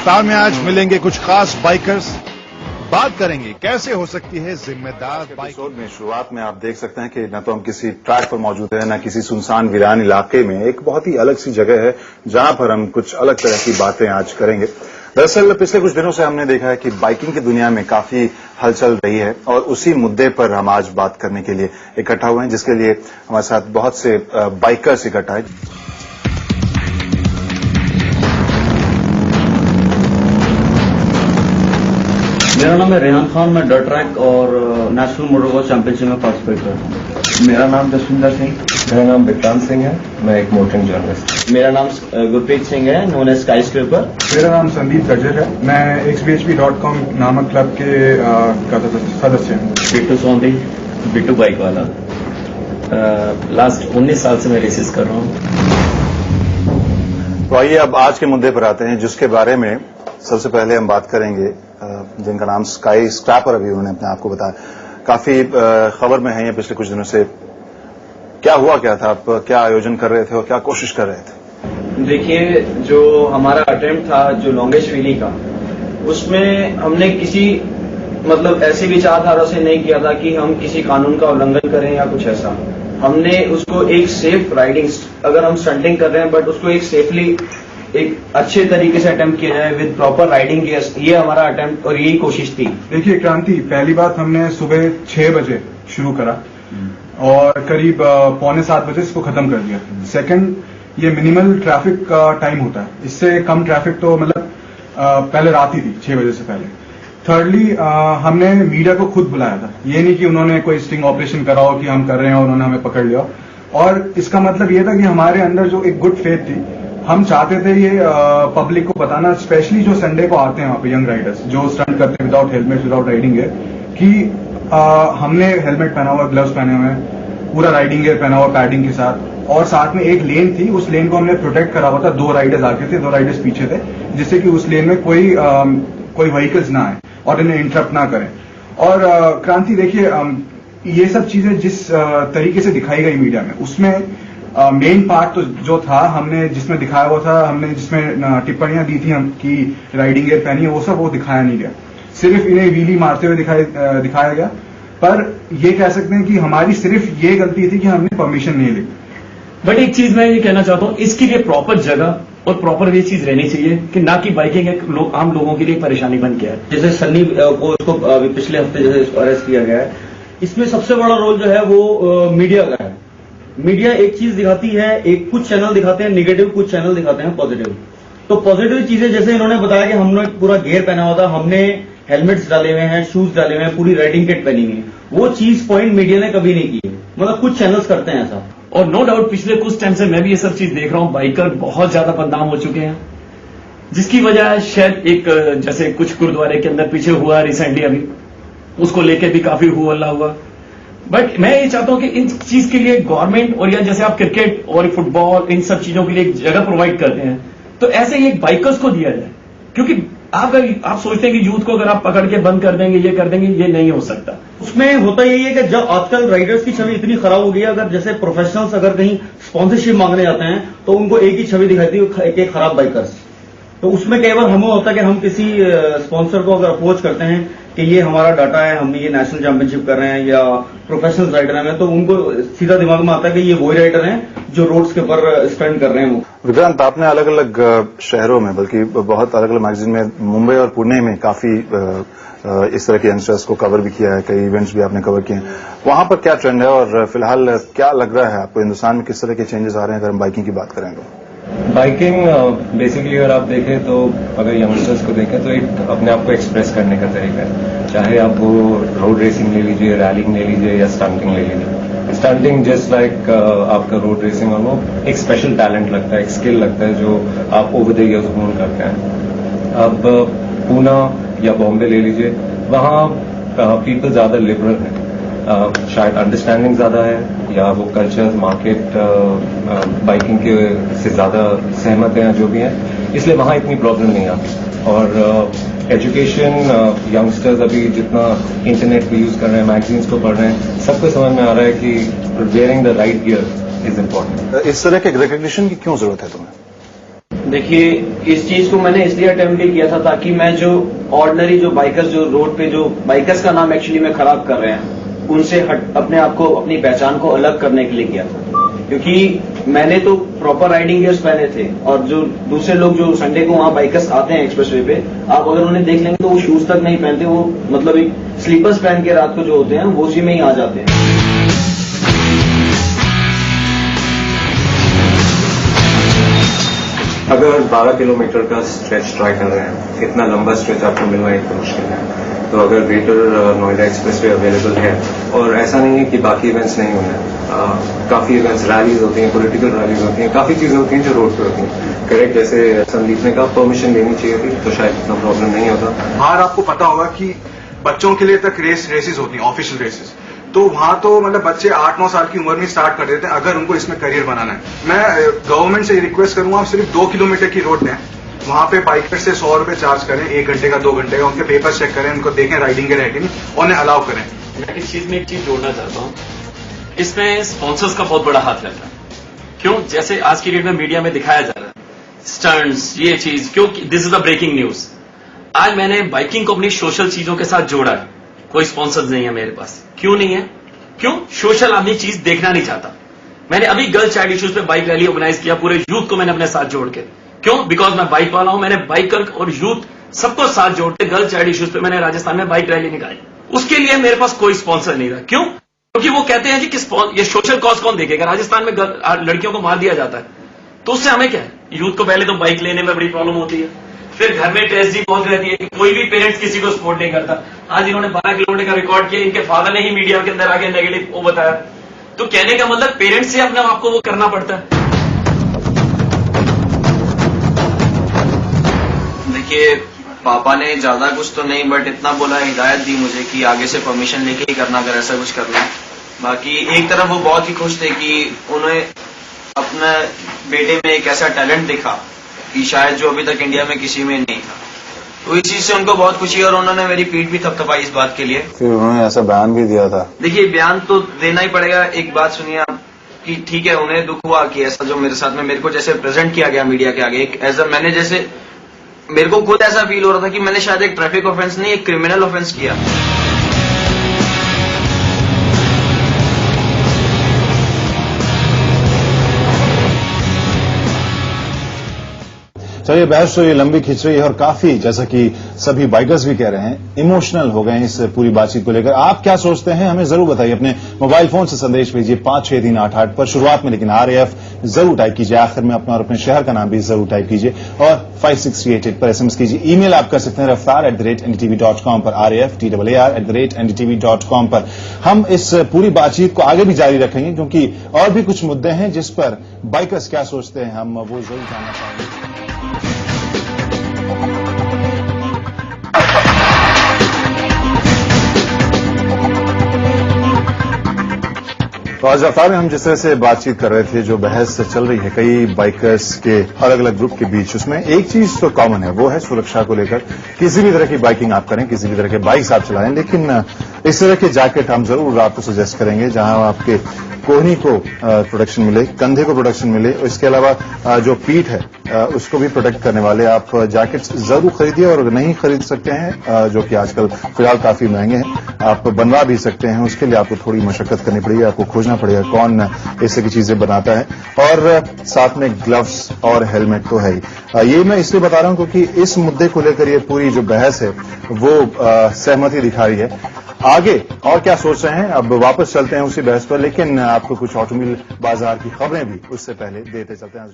रफ्तार में आज मिलेंगे कुछ खास बाइकर्स, बात करेंगे कैसे हो सकती है जिम्मेदार एपिसोड में शुरुआत में आप देख सकते हैं कि न तो हम किसी ट्रैक पर मौजूद हैं, न किसी सुनसान वीरान इलाके में। एक बहुत ही अलग सी जगह है जहां पर हम कुछ अलग तरह की बातें आज करेंगे। दरअसल पिछले कुछ दिनों से हमने देखा है कि बाइकिंग की दुनिया में काफी हलचल रही है और उसी मुद्दे पर हम आज बात करने के लिए इकट्ठा हुए हैं, जिसके लिए हमारे साथ बहुत से बाइकर्स इकट्ठा है। मेरा नाम है रेहान खान, मैं डर्ट ट्रैक और नेशनल मोटरक्रॉस चैंपियनशिप में पार्टिसिपेट करता हूँ। मेरा नाम जसविंदर सिंह, मेरा नाम विक्रांत सिंह है, मैं एक मोटरिंग जर्नलिस्ट। मेरा नाम गुरप्रीत सिंह है, नोन एज स्काई स्क्रैपर। मेरा नाम संदीप गज्जर है, मैं xbhp.com नामक क्लब के सदस्य हूँ। बिट्टू सोंधी, बिट्टू बाइक वाला। लास्ट 19 साल से मैं रेसेस कर रहा हूँ। तो आइए अब आज के मुद्दे पर आते हैं, जिसके बारे में सबसे पहले हम बात करेंगे, जिनका नाम स्काई स्क्रैपर अभी उन्होंने अपने आप को बताया। काफी खबर में है ये पिछले कुछ दिनों से। क्या हुआ, क्या था, आप क्या आयोजन कर रहे थे और क्या कोशिश कर रहे थे? देखिए, जो हमारा अटेम्प्ट था जो लॉन्गेस्ट वैली का, उसमें हमने किसी ऐसे विचारधारा से नहीं किया था कि हम किसी कानून का उल्लंघन करें या कुछ ऐसा। हमने उसको एक सेफ राइडिंग, अगर हम स्टंटिंग कर रहे हैं बट उसको एक सेफली, एक अच्छे तरीके से अटेम्प्ट किया जाए विद प्रॉपर राइडिंग गियर्स, ये हमारा अटेम्प्ट और यही कोशिश थी। देखिए क्रांति, पहली बात हमने सुबह 6 बजे शुरू करा और करीब 6:45 बजे इसको खत्म कर दिया। सेकंड, ये मिनिमल ट्रैफिक का टाइम होता है, इससे कम ट्रैफिक तो पहले रात ही थी 6 बजे से पहले। थर्डली, हमने मीडिया को खुद बुलाया था, ये नहीं कि उन्होंने कोई स्टिंग ऑपरेशन करा हो कि हम कर रहे हैं और उन्होंने हमें पकड़ लिया। और इसका मतलब ये था कि हमारे अंदर जो एक गुड फेथ थी, हम चाहते थे ये पब्लिक को बताना, स्पेशली जो संडे को आते हैं वहां पे यंग राइडर्स जो स्टंट करते हैं without helmet, without riding gear, कि हमने हेलमेट पहना हुआ, ग्लव्स पहने हुए, पूरा राइडिंग गियर पहना हुआ पैडिंग के साथ, और साथ में एक लेन थी, उस लेन को हमने प्रोटेक्ट करा हुआ था। 2 राइडर्स आगे थे, 2 राइडर्स पीछे थे, जिससे कि उस लेन में कोई व्हीकल्स ना आए और इन्हें इंटरप्ट ना करें। और क्रांति, देखिए ये सब चीजें जिस तरीके से दिखाई गई मीडिया में, उसमें मेन पार्ट तो जो था, हमने जिसमें दिखाया हुआ था, हमने जिसमें टिप्पणियां दी थी हम कि राइडिंग गियर पहनी है, वो दिखाया नहीं गया। सिर्फ इन्हें व्हीली मारते हुए दिखाया गया। पर ये कह सकते हैं कि हमारी सिर्फ ये गलती थी कि हमने परमिशन नहीं ली। बट एक चीज मैं ये कहना चाहता हूँ, इसके लिए प्रॉपर जगह और प्रॉपर ये चीज रहनी चाहिए कि ना कि बाइकिंग एक आम लोगों के लिए परेशानी बन गया है। जैसे सन्नी को उसको पिछले हफ्ते जैसे अरेस्ट किया गया है, इसमें सबसे बड़ा रोल जो है वो मीडिया का है। मीडिया एक चीज दिखाती है, एक कुछ चैनल दिखाते हैं नेगेटिव, कुछ चैनल दिखाते हैं पॉजिटिव। तो पॉजिटिव चीजें, जैसे इन्होंने बताया कि हमने पूरा गियर पहना हुआ था, हमने हेलमेट्स डाले हुए हैं, शूज डाले हुए हैं, पूरी राइडिंग किट पहनी हुई है, वो चीज पॉइंट मीडिया ने कभी नहीं की है। कुछ चैनल्स करते हैं ऐसा। और नो डाउट पिछले कुछ टाइम से मैं भी ये सब चीज देख रहा हूं, बाइकर बहुत ज्यादा बदनाम हो चुके हैं, जिसकी वजह शायद एक जैसे कुछ गुरुद्वारे के अंदर पीछे हुआ रिसेंटली, अभी उसको लेके भी काफी हुआ हुआ। बट मैं ये चाहता हूं कि इन चीज के लिए गवर्नमेंट, और या जैसे आप क्रिकेट और फुटबॉल इन सब चीजों के लिए एक जगह प्रोवाइड करते हैं, तो ऐसे ही एक बाइकर्स को दिया जाए। क्योंकि आप सोचते हैं कि यूथ को अगर आप पकड़ के बंद कर देंगे, ये कर देंगे, ये नहीं हो सकता। उसमें होता यही है कि जब आजकल राइडर्स की छवि इतनी खराब हो गई है, अगर जैसे प्रोफेशनल्स अगर कहीं स्पॉन्सरशिप मांगने जाते हैं तो उनको एक ही छवि दिखाती है, एक खराब बाइकर्स। तो उसमें कई बार हमें होता है कि हम किसी स्पॉन्सर को अगर अप्रोच करते हैं कि ये हमारा डाटा है, हम ये नेशनल चैंपियनशिप कर रहे हैं या प्रोफेशनल राइडर हैं, तो उनको सीधा दिमाग में आता है कि ये वही राइडर हैं जो रोड्स के ऊपर स्टंट कर रहे हैं। विक्रांत, आपने अलग अलग शहरों में, बल्कि बहुत अलग अलग मैगजीन में, मुंबई और पुणे में काफी इस तरह के यंगस्टर्स को कवर भी किया है, कई इवेंट्स भी आपने कवर किए हैं। वहां पर क्या ट्रेंड है और फिलहाल क्या लग रहा है आपको, हिंदुस्तान में किस तरह के चेंजेस आ रहे हैं अगर हम बाइकिंग की बात करें तो? बाइकिंग बेसिकली अगर आप देखें तो, अगर यंगस्टर्स को देखें तो एक अपने आप को एक्सप्रेस करने का तरीका है। चाहे आप वो रोड रेसिंग ले लीजिए, रैलिंग ले लीजिए या स्टंटिंग ले लीजिए। स्टंटिंग जस्ट लाइक आपका रोड रेसिंग, और वो एक स्पेशल टैलेंट लगता है, एक स्किल लगता है जो आप ओवर द इयर्स होन करते हैं। अब पूना या बॉम्बे ले लीजिए, वहाँ पीपल ज्यादा लिबरल है, शायद अंडरस्टैंडिंग ज्यादा है, या वो कल्चर मार्केट बाइकिंग के से ज्यादा सहमत हैं, जो भी है, इसलिए वहां इतनी प्रॉब्लम नहीं आती। और एजुकेशन, यंगस्टर्स अभी जितना इंटरनेट पे यूज कर रहे हैं, मैगजीन्स को पढ़ रहे हैं, सबको समझ में आ रहा है कि wearing the right gear is important. इस तरह के रिकग्निशन की क्यों जरूरत है तुम्हें? देखिए, इस चीज को मैंने इसलिए अटेम्प्ट किया था ताकि मैं जो ऑर्डिनरी जो बाइकर्स जो रोड पे जो बाइकर्स का नाम एक्चुअली में खराब कर रहे हैं उनसे अपने आप को अपनी पहचान को अलग करने के लिए किया था। क्योंकि मैंने तो प्रॉपर राइडिंग गियर्स पहने थे और जो दूसरे लोग जो संडे को वहां बाइकर्स आते हैं एक्सप्रेसवे पे, आप अगर उन्हें देख लेंगे तो वो शूज तक नहीं पहनते, वो मतलब एक स्लीपर्स पहन के रात को जो होते हैं वो उसी में ही आ जाते हैं। अगर 12 किलोमीटर का स्ट्रेच ट्राई कर रहे हैं, इतना लंबा स्ट्रेच आपको मिलना एक तो मुश्किल है। तो अगर ग्रेटर नोएडा एक्सप्रेसवे अवेलेबल है, और ऐसा नहीं है कि बाकी इवेंट्स नहीं होंगे, काफी इवेंट्स, रैलीज होती हैं, पॉलिटिकल रैलीज होती हैं, काफी चीजें होती हैं जो रोड पे होती हैं। करेक्ट, जैसे संदीप ने कहा परमिशन लेनी चाहिए थी तो शायद इतना प्रॉब्लम नहीं होता। बाहर आपको पता होगा कि बच्चों के लिए तक रेसेस होती हैं, ऑफिशियल रेसेस, तो वहां तो मतलब बच्चे 8-9 साल की उम्र में स्टार्ट कर देते हैं अगर उनको इसमें करियर बनाना है। मैं गवर्नमेंट से रिक्वेस्ट करूंगा, आप सिर्फ 2 किलोमीटर की रोड दें, वहां पे बाइकर से 100 रुपए चार्ज करें, 1 घंटे का 2 घंटे का, उनके पेपर चेक करें, उनको देखें राइडिंग के राइडिंग और उन्हें अलाउ करें। मैं इस चीज में एक चीज जोड़ना चाहता हूँ, इसमें स्पॉन्सर्स का बहुत बड़ा हाथ रहता है। क्यों? जैसे आज की डेट में मीडिया में दिखाया जा रहा है स्टंट्स, ये चीज, क्योंकि this is the breaking news. आज मैंने बाइकिंग को अपनी सोशल चीजों के साथ जोड़ा है, कोई स्पॉन्सर्स नहीं है मेरे पास। क्यों नहीं है? क्यों? सोशल आदमी चीज देखना नहीं चाहता। मैंने अभी गर्ल चाइल्ड इश्यूज पे बाइक रैली ऑर्गेनाइज किया, पूरे यूथ को मैंने अपने साथ जोड़ के। क्यों? बिकॉज मैं बाइक वाला हूं। मैंने बाइकर और यूथ सबको साथ जोड़ के गर्ल चाइल्ड इश्यूज पे मैंने राजस्थान में बाइक रैली निकाली। उसके लिए मेरे पास कोई स्पॉन्सर नहीं था। क्यों? क्योंकि वो कहते हैं जी कि ये सोशल कॉज कौन देखेगा? राजस्थान में लड़कियों को मार दिया जाता है, तो उससे हमें क्या है? यूथ को पहले तो बाइक लेने में बड़ी प्रॉब्लम होती है, फिर घर में ट्रेजेडी पहुंच रहती है कि कोई भी पेरेंट्स किसी को सपोर्ट नहीं करता। आज इन्होंने 12 किलोमीटर का रिकॉर्ड किया, इनके फादर ने ही मीडिया के अंदर आके नेगेटिव वो बताया। तो कहने का मतलब पेरेंट्स से अपने आप को वो करना पड़ता है। देखिए, पापा ने ज्यादा कुछ तो नहीं बट इतना बोला, हिदायत दी मुझे कि आगे से परमिशन लेके ही करना अगर ऐसा कुछ करना है। बाकी एक तरफ वो बहुत ही खुश थे कि उन्हें अपने बेटे में एक ऐसा टैलेंट दिखा कि शायद जो अभी तक इंडिया में किसी में नहीं था, तो इस चीज से उनको बहुत खुशी और उन्होंने मेरी पीठ भी थपथपाई इस बात के लिए। फिर उन्होंने ऐसा बयान भी दिया था। देखिए, बयान तो देना ही पड़ेगा। एक बात सुनिए आप कि ठीक है, उन्हें दुख हुआ कि ऐसा जो मेरे साथ में मेरे को जैसे प्रेजेंट किया गया मीडिया के आगे, एक ऐसा मैंने जैसे मेरे को खुद ऐसा फील हो रहा था कि मैंने शायद एक ट्रैफिक ऑफेंस नहीं, एक क्रिमिनल ऑफेंस किया। चलिए, बहस तो ये लंबी खिंच रही है और काफी, जैसा कि सभी बाइकर्स भी कह रहे हैं, इमोशनल हो गए हैं इस पूरी बातचीत को लेकर। आप क्या सोचते हैं हमें जरूर बताइए। अपने मोबाइल फोन से संदेश भेजिए 56388 पर शुरुआत में, लेकिन RAF जरूर टाइप कीजिए, आखिर में अपना और अपने शहर का नाम भी जरूर टाइप कीजिए और 56388 पर SMS कीजिए। ईमेल आप कर सकते हैं raftar@ndtv.com पर, raftar@ndtv.com पर। हम इस पूरी बातचीत को आगे भी जारी रखेंगे क्योंकि और भी कुछ मुद्दे हैं जिस पर बाइकर्स क्या सोचते हैं, हम वो जरूर जानना चाहेंगे। तो आज रफ्तार में हम जिस तरह से बातचीत कर रहे थे, जो बहस चल रही है कई बाइकर्स के अलग अलग ग्रुप के बीच, उसमें एक चीज तो कॉमन है, वो है सुरक्षा को लेकर। किसी भी तरह की बाइकिंग आप करें, किसी भी तरह के बाइक्स आप चलाएं, लेकिन इस तरह के जैकेट हम जरूर आपको सजेस्ट करेंगे जहां आपके कोहनी को प्रोटेक्शन मिले, कंधे को प्रोटेक्शन मिले, और इसके अलावा जो पीठ है उसको भी प्रोटेक्ट करने वाले आप जैकेट्स जरूर खरीदिए। और नहीं खरीद सकते हैं, जो कि आजकल फिलहाल काफी महंगे हैं, आप बनवा भी सकते हैं। उसके लिए आपको थोड़ी मशक्कत करनी पड़ेगी, आपको खोजना पड़ेगा कौन इस तरह की चीजें बनाता है, और साथ में ग्लव्स और हेलमेट तो है ही। ये मैं इसलिए बता रहा हूं क्योंकि इस मुद्दे को लेकर ये पूरी जो बहस है वो सहमति दिखा रही है। आगे और क्या सोच रहे हैं, अब वापस चलते हैं उसी बहस पर, लेकिन आपको कुछ ऑटोमोबाइल बाजार की खबरें भी उससे पहले देते चलते हैं।